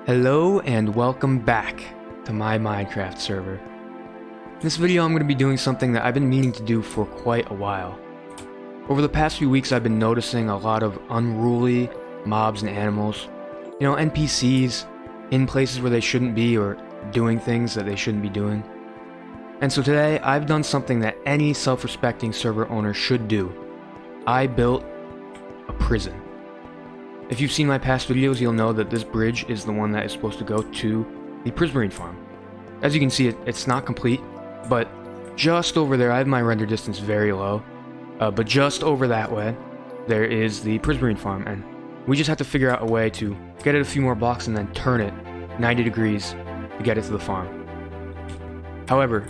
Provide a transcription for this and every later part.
Hello and welcome back to my Minecraft server. In this video I'm going to be doing something that I've been meaning to do for quite a while. Over the past few weeks I've been noticing a lot of unruly mobs and animals. You know, NPCs in places where they shouldn't be or doing things that they shouldn't be doing. And so today I've done something that any self-respecting server owner should do. I built a prison. If you've seen my past videos, you'll know that this bridge is the one that is supposed to go to the Prismarine farm. As you can see, it's not complete, but just over there, I have my render distance very low, but just over that way, there is the Prismarine farm, and we just have to figure out a way to get it a few more blocks and then turn it 90 degrees to get it to the farm. However,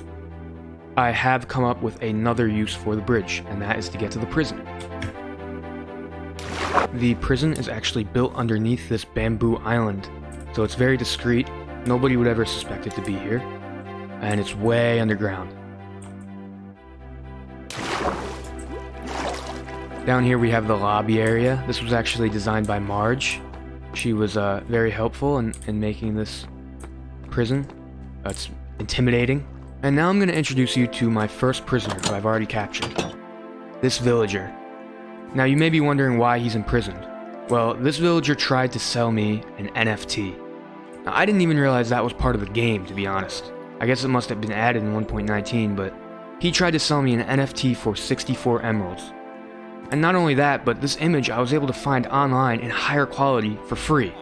I have come up with another use for the bridge, and that is to get to the prison. The prison is actually built underneath this bamboo island, so it's very discreet. Nobody would ever suspect it to be here, and it's way underground. Down here we have the lobby area. This was actually designed by Marge. She was very helpful in making this prison. It's intimidating. And now I'm going to introduce you to my first prisoner who I've already captured. This villager. Now you may be wondering why he's imprisoned. Well, this villager tried to sell me an NFT. Now I didn't even realize that was part of the game, to be honest. I guess it must have been added in 1.19, but he tried to sell me an NFT for 64 emeralds. And not only that, but this image I was able to find online in higher quality for free.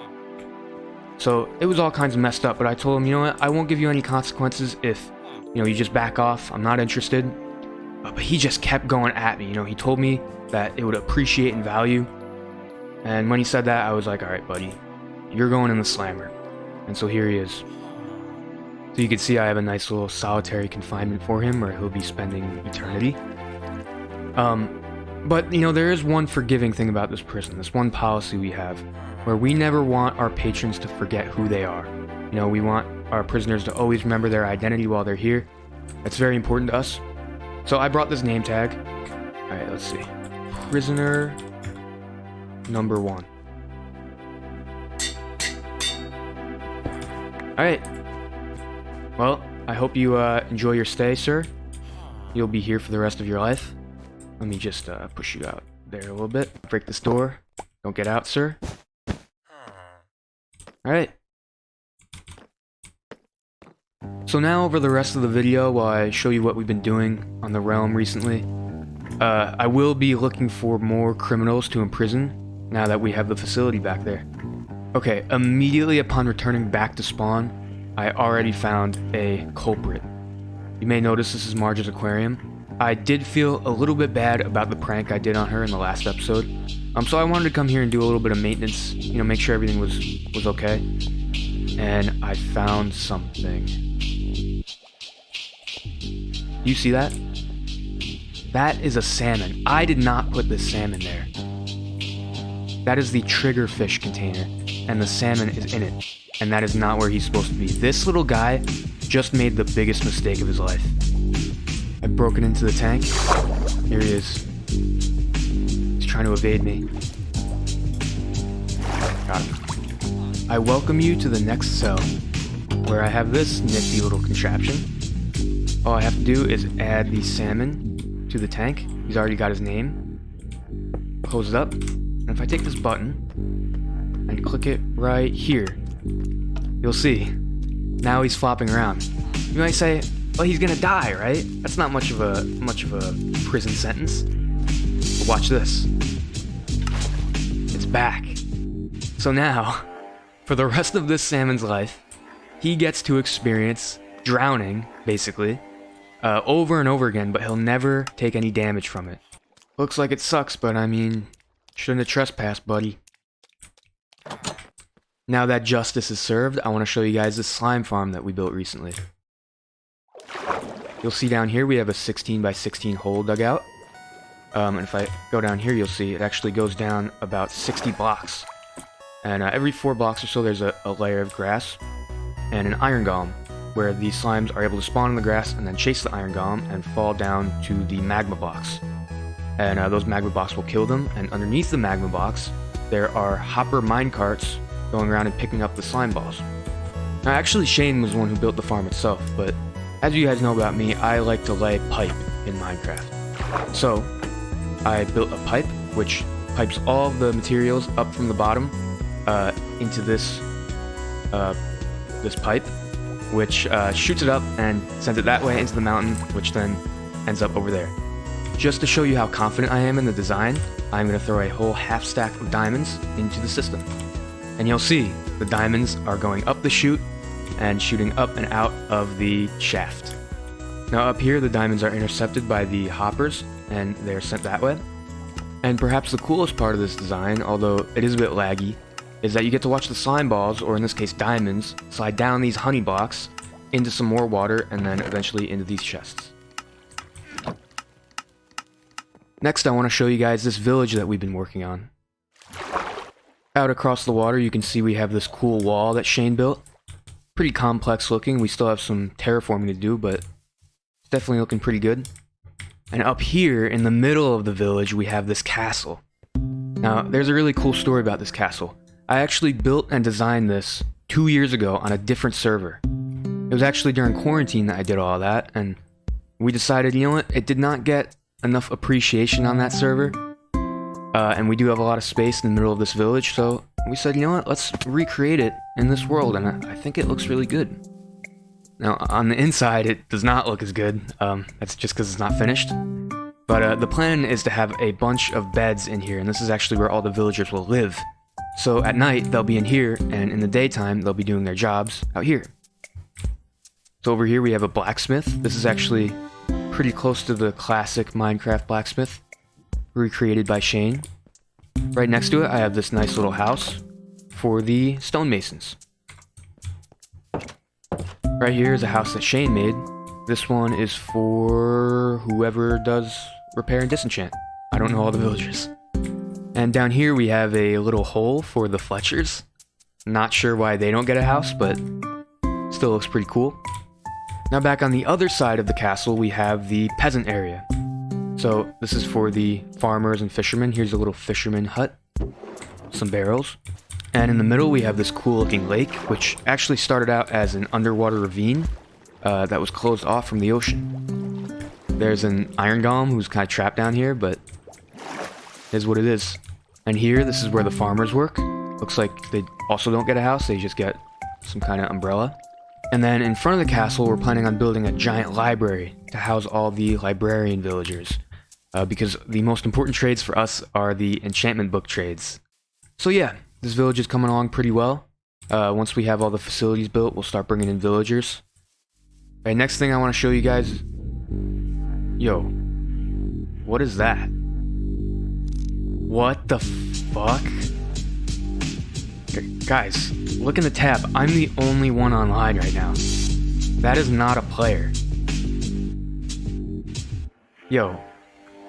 So it was all kinds of messed up, but I told him, you know what, I won't give you any consequences if, you just back off, I'm not interested. But he just kept going at me, he told me that it would appreciate in value. And when he said that, I was like, alright buddy, you're going in the slammer. And so here he is. So you can see I have a nice little solitary confinement for him where he'll be spending eternity. But there is one forgiving thing about this prison, this one policy we have, where we never want our patrons to forget who they are. We want our prisoners to always remember their identity while they're here. That's very important to us. So I brought this name tag. Alright, let's see. Prisoner number 1. Alright. Well, I hope you enjoy your stay, sir. You'll be here for the rest of your life. Let me just push you out there a little bit. Break this door. Don't get out, sir. Alright. So now over the rest of the video, while I show you what we've been doing on the realm recently, I will be looking for more criminals to imprison now that we have the facility back there. Okay, immediately upon returning back to spawn, I already found a culprit. You may notice this is Marge's aquarium. I did feel a little bit bad about the prank I did on her in the last episode, so I wanted to come here and do a little bit of maintenance, make sure everything was okay. And I found something. You see that? That is a salmon. I did not put this salmon there. That is the trigger fish container, and the salmon is in it, and that is not where he's supposed to be. This little guy just made the biggest mistake of his life. I've broken into the tank. Here he is. He's trying to evade me. Got him. I welcome you to the next cell, where I have this nifty little contraption. All I have to do is add the salmon to the tank. He's already got his name. Close it up. And if I take this button and click it right here, you'll see. Now he's flopping around. You might say, well, he's gonna die, right? That's not much of a prison sentence. But watch this. It's back. So now, for the rest of this salmon's life, he gets to experience drowning, basically, over and over again, but he'll never take any damage from it. Looks like it sucks, but I mean, shouldn't have trespassed, buddy. Now that justice is served, I want to show you guys this slime farm that we built recently. You'll see down here we have a 16 by 16 hole dug out. And if I go down here, you'll see it actually goes down about 60 blocks. And every 4 blocks or so, there's a layer of grass and an iron golem, where these slimes are able to spawn in the grass and then chase the iron golem and fall down to the magma blocks. And those magma blocks will kill them, and underneath the magma box, there are hopper minecarts going around and picking up the slime balls. Now, actually, Shane was the one who built the farm itself, but as you guys know about me, I like to lay pipe in Minecraft. So, I built a pipe, which pipes all of the materials up from the bottom into this pipe, which shoots it up and sends it that way into the mountain, which then ends up over there. Just to show you how confident I am in the design, I'm going to throw a whole half stack of diamonds into the system. And you'll see the diamonds are going up the chute and shooting up and out of the shaft. Now up here, the diamonds are intercepted by the hoppers and they're sent that way. And perhaps the coolest part of this design, although it is a bit laggy, is that you get to watch the slime balls, or in this case diamonds, slide down these honey blocks into some more water and then eventually into these chests. Next, I want to show you guys this village that we've been working on. Out across the water, you can see we have this cool wall that Shane built. Pretty complex looking. We still have some terraforming to do, but it's definitely looking pretty good. And up here, in the middle of the village, we have this castle. Now, there's a really cool story about this castle. I actually built and designed this 2 years ago on a different server. It was actually during quarantine that I did all that, and we decided, you know what, it did not get enough appreciation on that server, and we do have a lot of space in the middle of this village, so we said, you know what, let's recreate it in this world, and I think it looks really good. Now, on the inside, it does not look as good. That's just because it's not finished. But the plan is to have a bunch of beds in here, and this is actually where all the villagers will live. So at night, they'll be in here, and in the daytime, they'll be doing their jobs out here. So over here, we have a blacksmith. This is actually pretty close to the classic Minecraft blacksmith, recreated by Shane. Right next to it, I have this nice little house for the stonemasons. Right here is a house that Shane made. This one is for whoever does repair and disenchant. I don't know all the villagers. And down here we have a little hole for the Fletchers. Not sure why they don't get a house, but still looks pretty cool. Now back on the other side of the castle, we have the peasant area. So this is for the farmers and fishermen. Here's a little fisherman hut, some barrels. And in the middle, we have this cool looking lake, which actually started out as an underwater ravine that was closed off from the ocean. There's an iron golem who's kind of trapped down here, but it is what it is. And here, this is where the farmers work. Looks like they also don't get a house, they just get some kind of umbrella. And then in front of the castle, we're planning on building a giant library to house all the librarian villagers. Because the most important trades for us are the enchantment book trades. So yeah, this village is coming along pretty well. Once we have all the facilities built, we'll start bringing in villagers. Alright, next thing I want to show you guys... Yo. What is that? What the fuck? Guys, look in the tab. I'm the only one online right now. That is not a player. Yo.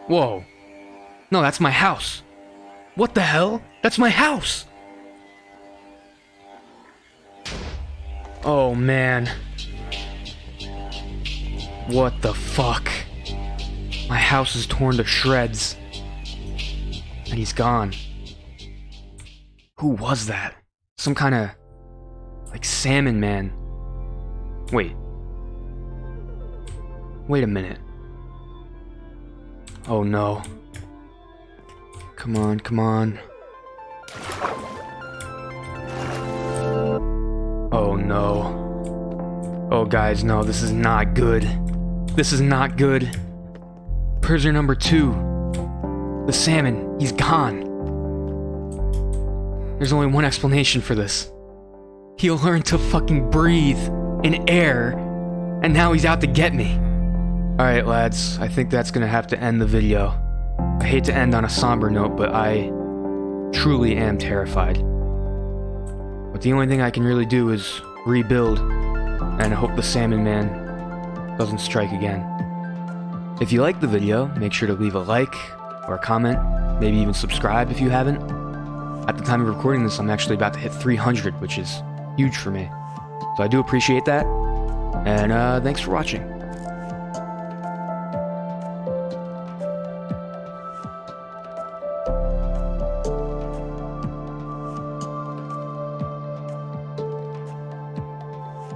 Whoa. No, that's my house. What the hell? That's my house! Oh man. What the fuck? My house is torn to shreds. And he's gone. Who was that? Some kind of... like salmon man. Wait. Wait a minute. Oh no. Come on, come on. Oh no. Oh guys, no, this is not good. This is not good. Prisoner number 2. The salmon, he's gone. There's only one explanation for this. He'll learn to fucking breathe in air, and now he's out to get me. Alright lads, I think that's gonna have to end the video. I hate to end on a somber note, but I truly am terrified. But the only thing I can really do is rebuild, and hope the Salmon Man doesn't strike again. If you liked the video, make sure to leave a like, or a comment, maybe even subscribe if you haven't. At the time of recording this, I'm actually about to hit 300, which is huge for me. So I do appreciate that, and thanks for watching.